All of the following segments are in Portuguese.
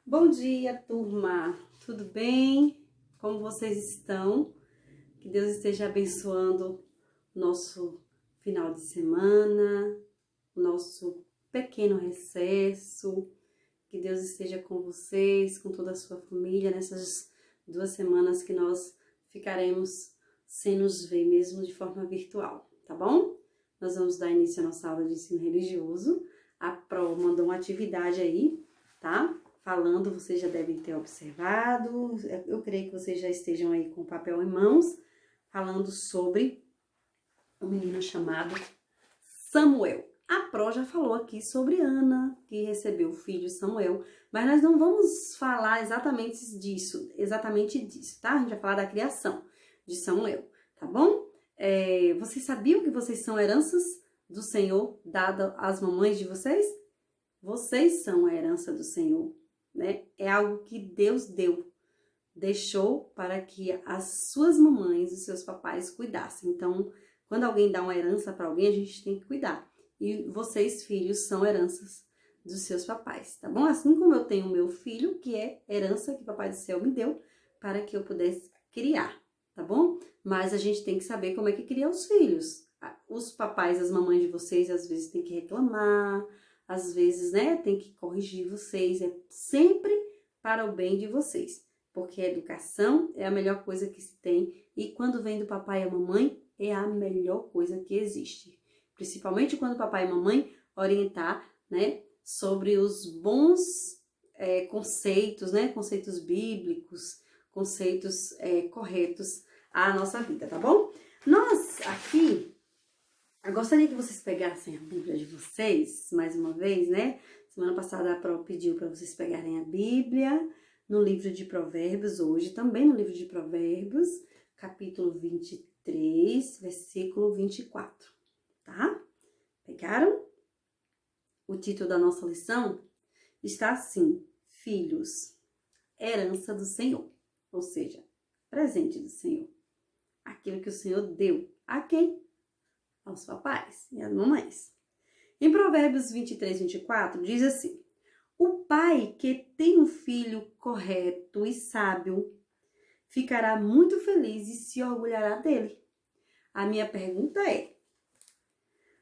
Bom dia, turma! Tudo bem? Como vocês estão? Que Deus esteja abençoando o nosso final de semana, o nosso pequeno recesso. Que Deus esteja com vocês, com toda a sua família, nessas 2 semanas que nós ficaremos sem nos ver, mesmo de forma virtual, tá bom? Nós vamos dar início à nossa aula de ensino religioso. A Pro mandou uma atividade aí, tá? Falando, vocês já devem ter observado, eu creio que vocês já estejam aí com o papel em mãos, falando sobre um menino chamado Samuel. A Pro já falou aqui sobre Ana, que recebeu o filho Samuel, mas nós não vamos falar exatamente disso, tá? A gente vai falar da criação de Samuel, tá bom? Vocês sabiam que vocês são heranças do Senhor, dada às mamães de vocês? Vocês são a herança do Senhor, né? É algo que Deus deixou para que as suas mamães, os seus papais cuidassem. Então, quando alguém dá uma herança para alguém, a gente tem que cuidar. E vocês, filhos, são heranças dos seus papais, tá bom? Assim como eu tenho o meu filho, que é herança que o Papai do Céu me deu para que eu pudesse criar, tá bom? Mas a gente tem que saber como é que cria os filhos. Os papais, as mamães de vocês, às vezes tem que reclamar, às vezes, né, tem que corrigir vocês, é sempre para o bem de vocês, porque a educação é a melhor coisa que se tem e quando vem do papai e a mamãe, é a melhor coisa que existe. Principalmente quando o papai e a mamãe orientar, né, sobre os bons conceitos, né, conceitos bíblicos, conceitos corretos à nossa vida, tá bom? Nós aqui, eu gostaria que vocês pegassem a Bíblia de vocês, mais uma vez, né? Semana passada a Pro pediu para vocês pegarem a Bíblia no livro de Provérbios, hoje também no livro de Provérbios, capítulo 23, versículo 24, tá? Pegaram? O título da nossa lição está assim: Filhos, herança do Senhor, ou seja, presente do Senhor. Aquilo que o Senhor deu a quem? Aos papais e às mamães. Em Provérbios 23, 24, diz assim: o pai que tem um filho correto e sábio ficará muito feliz e se orgulhará dele. A minha pergunta é: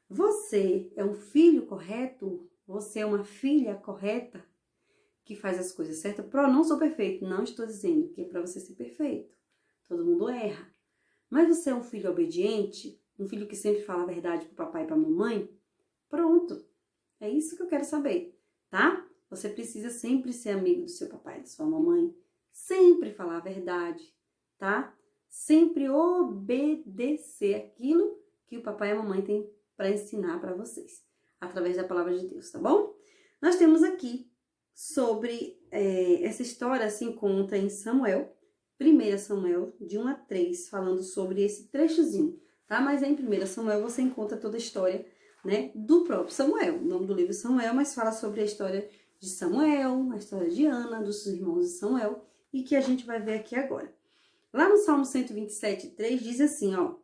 você é um filho correto? Você é uma filha correta que faz as coisas certas? Não sou perfeito, não estou dizendo que é para você ser perfeito. Todo mundo erra. Mas você é um filho obediente? Um filho que sempre fala a verdade pro papai e pra mamãe? Pronto. É isso que eu quero saber, tá? Você precisa sempre ser amigo do seu papai e da sua mamãe. Sempre falar a verdade, tá? Sempre obedecer aquilo que o papai e a mamãe têm para ensinar para vocês, através da palavra de Deus, tá bom? Nós temos aqui sobre essa história se encontra em Samuel, 1 Samuel, de 1 a 3, falando sobre esse trechozinho, tá? Mas em 1 Samuel você encontra toda a história, né, do próprio Samuel. O nome do livro é Samuel, mas fala sobre a história de Samuel, a história de Ana, dos irmãos de Samuel, e que a gente vai ver aqui agora. Lá no Salmo 127, 3, diz assim, ó: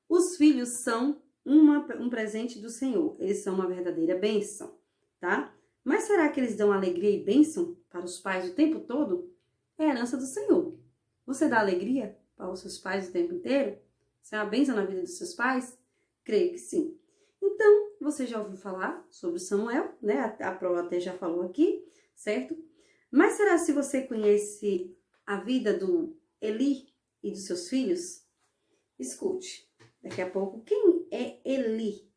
os filhos são um presente do Senhor, eles são uma verdadeira bênção, tá? Mas será que eles dão alegria e bênção para os pais o tempo todo? É a herança do Senhor. Você dá alegria para os seus pais o tempo inteiro? Você é uma bênção na vida dos seus pais? Creio que sim. Então, você já ouviu falar sobre Samuel, né? A Pro até já falou aqui, certo? Mas será se você conhece a vida do Eli e dos seus filhos? Escute, daqui a pouco, quem é Eli?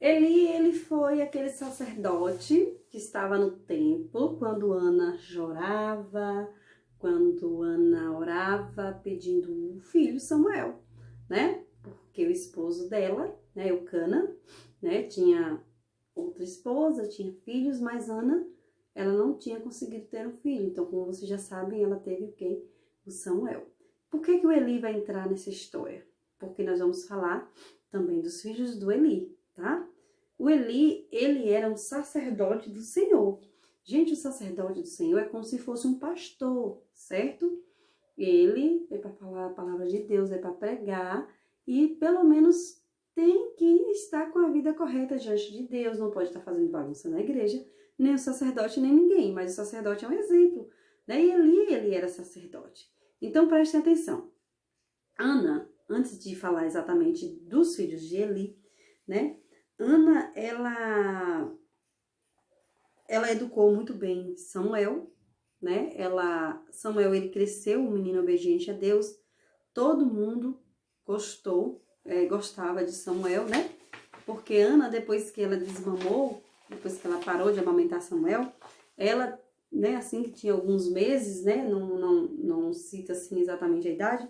Ele foi aquele sacerdote que estava no templo quando Ana chorava, quando Ana orava pedindo um filho, Samuel, né? Porque o esposo dela, né, Eucana, né, tinha outra esposa, tinha filhos, mas Ana, ela não tinha conseguido ter um filho. Então, como vocês já sabem, ela teve o quê? O Samuel. Por que o Eli vai entrar nessa história? Porque nós vamos falar também dos filhos do Eli, tá? O Eli, ele era um sacerdote do Senhor. Gente, o sacerdote do Senhor é como se fosse um pastor, certo? Ele é para falar a palavra de Deus, é para pregar e pelo menos tem que estar com a vida correta diante de Deus, não pode estar fazendo bagunça na igreja, nem o sacerdote, nem ninguém, mas o sacerdote é um exemplo, né? E ele era sacerdote. Então, prestem atenção. Ana, antes de falar exatamente dos filhos de Eli, né? Ana, ela educou muito bem Samuel, né? Samuel, ele cresceu, um menino obediente a Deus. Todo mundo gostava de Samuel, né? Porque Ana, depois que ela desmamou, depois que ela parou de amamentar Samuel, ela, né, assim que tinha alguns meses, né, não cita assim exatamente a idade,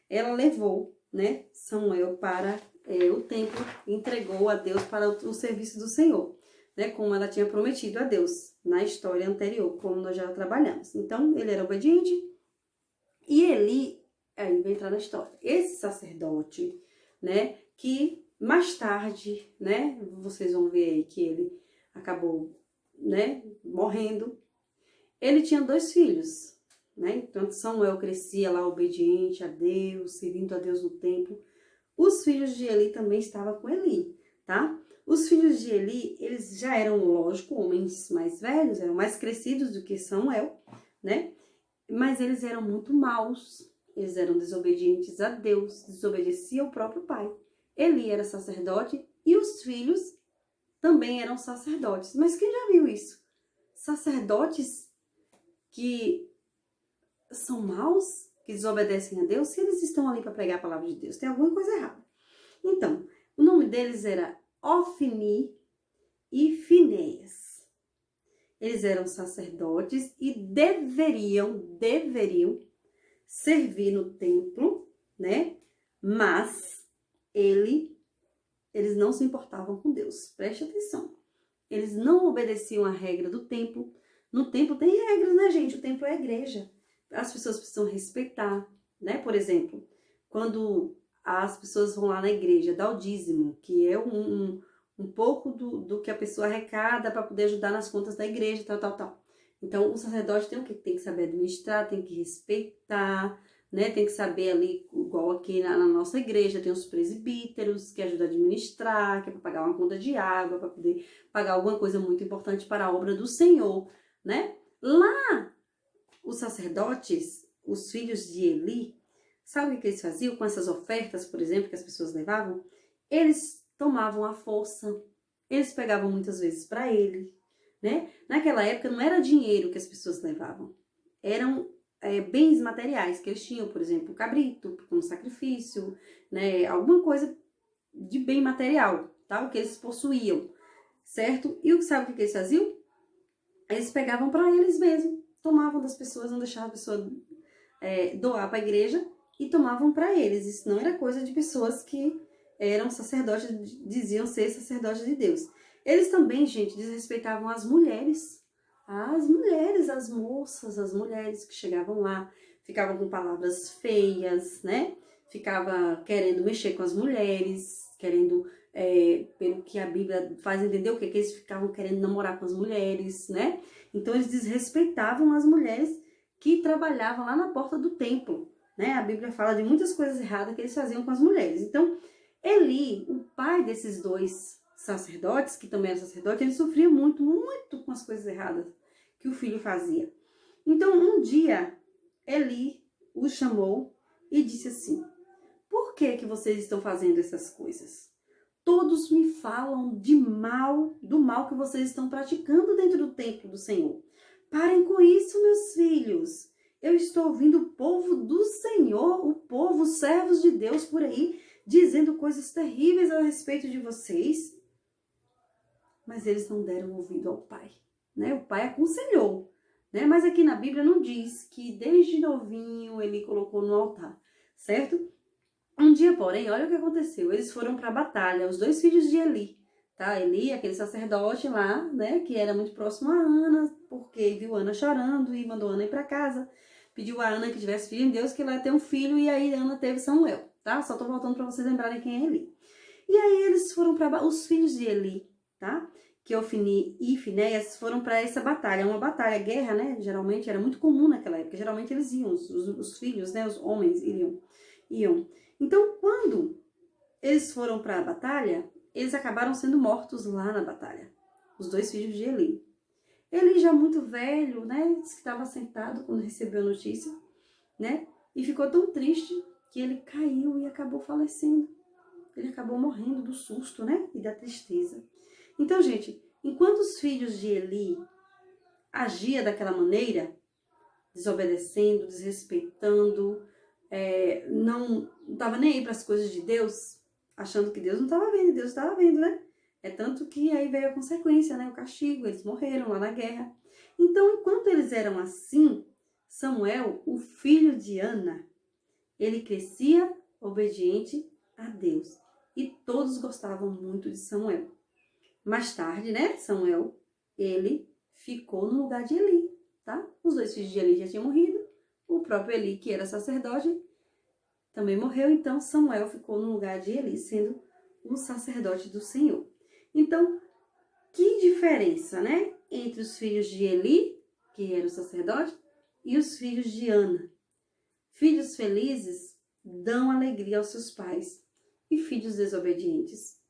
ela levou, né, Samuel para o templo, entregou a Deus para o serviço do Senhor, né, como ela tinha prometido a Deus na história anterior, como nós já trabalhamos. Então, ele era obediente e Eli, aí vai entrar na história, esse sacerdote, né, que mais tarde, né, vocês vão ver aí que ele acabou, né, morrendo. Ele tinha 2 filhos, né? Então Samuel crescia lá obediente a Deus, servindo a Deus no templo. Os filhos de Eli também estavam com Eli, tá? Os filhos de Eli, eles já eram, lógico, homens mais velhos, eram mais crescidos do que Samuel, né? Mas eles eram muito maus, eles eram desobedientes a Deus, desobedeciam ao próprio pai. Eli era sacerdote e os filhos também eram sacerdotes. Mas quem já viu isso? Sacerdotes que são maus, que desobedecem a Deus, se eles estão ali para pregar a palavra de Deus, tem alguma coisa errada. Então, o nome deles era Ofni e Finéias. Eles eram sacerdotes e deveriam servir no templo, né? Mas eles não se importavam com Deus. Preste atenção. Eles não obedeciam a regra do templo. No templo tem regras, né, gente? O templo é a igreja. As pessoas precisam respeitar, né? Por exemplo, quando as pessoas vão lá na igreja dar o dízimo, que é um pouco do que a pessoa arrecada para poder ajudar nas contas da igreja, tal. Então, o sacerdote tem o que? Tem que saber administrar, tem que respeitar, né? Tem que saber ali, igual aqui na nossa igreja, tem os presbíteros que ajudam a administrar, que é para pagar uma conta de água, para poder pagar alguma coisa muito importante para a obra do Senhor, né? Lá, os sacerdotes, os filhos de Eli, sabe o que eles faziam com essas ofertas, por exemplo, que as pessoas levavam? Eles tomavam à força, eles pegavam muitas vezes para ele, né? Naquela época não era dinheiro que as pessoas levavam, eram bens materiais que eles tinham, por exemplo, cabrito, como sacrifício, né? Alguma coisa de bem material, tá? O que eles possuíam, certo? E sabe o que eles faziam? Eles pegavam para eles mesmos, tomavam das pessoas, não deixavam a pessoa doar para a igreja e tomavam para eles. Isso não era coisa de pessoas que eram sacerdotes, diziam ser sacerdotes de Deus. Eles também, gente, desrespeitavam as mulheres, as moças, as mulheres que chegavam lá, ficavam com palavras feias, né? Ficava querendo mexer com as mulheres, querendo, pelo que a Bíblia faz entender, o que eles ficavam querendo namorar com as mulheres, né? Então eles desrespeitavam as mulheres que trabalhavam lá na porta do templo, né? A Bíblia fala de muitas coisas erradas que eles faziam com as mulheres. Então, Eli, o pai desses 2 sacerdotes, que também era sacerdote, ele sofria muito com as coisas erradas que o filho fazia. Então, um dia, Eli o chamou e disse assim: por que vocês estão fazendo essas coisas? Todos me falam do mal que vocês estão praticando dentro do templo do Senhor. Parem com isso, meus filhos. Eu estou ouvindo o povo do Senhor, o povo, os servos de Deus por aí, dizendo coisas terríveis a respeito de vocês. Mas eles não deram ouvido ao pai, né? O pai aconselhou, né? Mas aqui na Bíblia não diz que desde novinho ele colocou no altar, certo? Um dia, porém, olha o que aconteceu. Eles foram para a batalha, os 2 filhos de Eli, tá? Eli, aquele sacerdote lá, né? Que era muito próximo a Ana, porque viu Ana chorando e mandou Ana ir para casa. Pediu a Ana que tivesse filho em Deus, que ela ia ter um filho, e aí Ana teve Samuel, tá? Só tô voltando para vocês lembrarem quem é Eli. E aí eles foram para os filhos de Eli, tá? Que Ofni e Finéias foram para essa batalha, uma batalha, guerra, né? Geralmente era muito comum naquela época, geralmente eles iam, os filhos, né? Os homens iam. Então, quando eles foram para a batalha, eles acabaram sendo mortos lá na batalha, os 2 filhos de Eli. Eli já muito velho, né? Disse que estava sentado quando recebeu a notícia, né? E ficou tão triste que ele caiu e acabou falecendo. Ele acabou morrendo do susto, né? E da tristeza. Então, gente, enquanto os filhos de Eli agiam daquela maneira, desobedecendo, desrespeitando, não estava nem aí para as coisas de Deus, achando que Deus não estava vendo, Deus estava vendo, né? É tanto que aí veio a consequência, né? O castigo, eles morreram lá na guerra. Então, enquanto eles eram assim, Samuel, o filho de Ana, ele crescia obediente a Deus. E todos gostavam muito de Samuel. Mais tarde, né, Samuel, ele ficou no lugar de Eli, tá? Os 2 filhos de Eli já tinham morrido. O próprio Eli, que era sacerdote, também morreu. Então, Samuel ficou no lugar de Eli, sendo o sacerdote do Senhor. Então, que diferença, né? Entre os filhos de Eli, que era o sacerdote, e os filhos de Ana. Filhos felizes dão alegria aos seus pais. E filhos desobedientes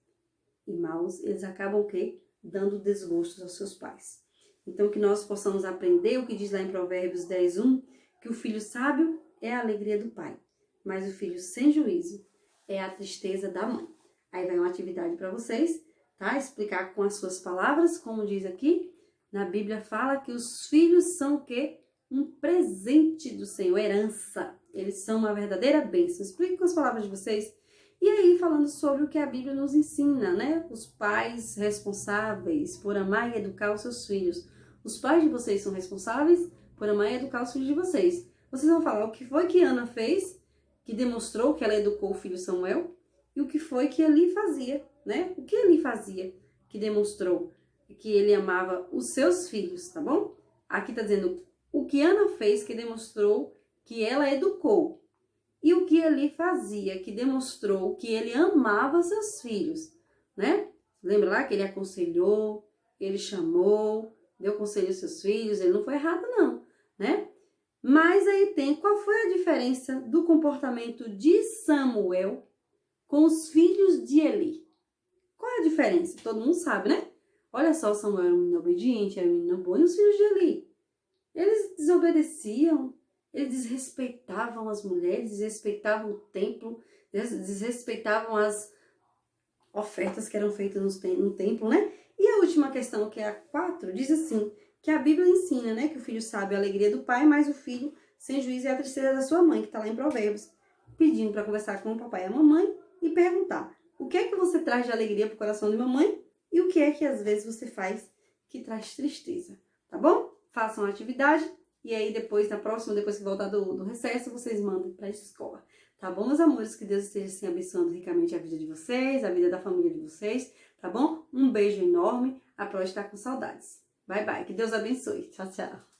e maus, eles acabam o quê? Dando desgostos aos seus pais. Então, que nós possamos aprender o que diz lá em Provérbios 10:1, que o filho sábio é a alegria do pai, mas o filho sem juízo é a tristeza da mãe. Aí vai uma atividade para vocês, tá? Explicar com as suas palavras, como diz aqui, na Bíblia fala que os filhos são o quê? Um presente do Senhor, herança. Eles são uma verdadeira bênção. Explique com as palavras de vocês. E aí, falando sobre o que a Bíblia nos ensina, né? Os pais responsáveis por amar e educar os seus filhos. Os pais de vocês são responsáveis por amar e educar os filhos de vocês. Vocês vão falar o que foi que Ana fez, que demonstrou que ela educou o filho Samuel, e o que foi que Eli fazia, né? O que Eli fazia, que demonstrou que ele amava os seus filhos, tá bom? Aqui tá dizendo o que Ana fez, que demonstrou que ela educou. E o que Eli fazia, que demonstrou que ele amava seus filhos, né? Lembra lá que ele aconselhou, ele chamou, deu conselho aos seus filhos, ele não foi errado não, né? Mas aí tem, qual foi a diferença do comportamento de Samuel com os filhos de Eli? Qual é a diferença? Todo mundo sabe, né? Olha só, Samuel era um menino obediente, era um menino bom, e os filhos de Eli? Eles desobedeciam, eles desrespeitavam as mulheres, desrespeitavam o templo, desrespeitavam as ofertas que eram feitas no templo, né? E a última questão, que é a 4, diz assim, que a Bíblia ensina, né? Que o filho sabe a alegria do pai, mas o filho sem juízo é a tristeza da sua mãe, que está lá em Provérbios, pedindo para conversar com o papai e a mamãe e perguntar o que é que você traz de alegria para o coração de mamãe e o que é que às vezes você faz que traz tristeza, tá bom? Façam a atividade e aí depois que voltar do recesso, vocês mandam para a escola. Tá bom, meus amores? Que Deus esteja assim abençoando ricamente a vida de vocês, a vida da família de vocês, tá bom? Um beijo enorme. A Pró está com saudades. Bye, bye. Que Deus abençoe. Tchau, tchau.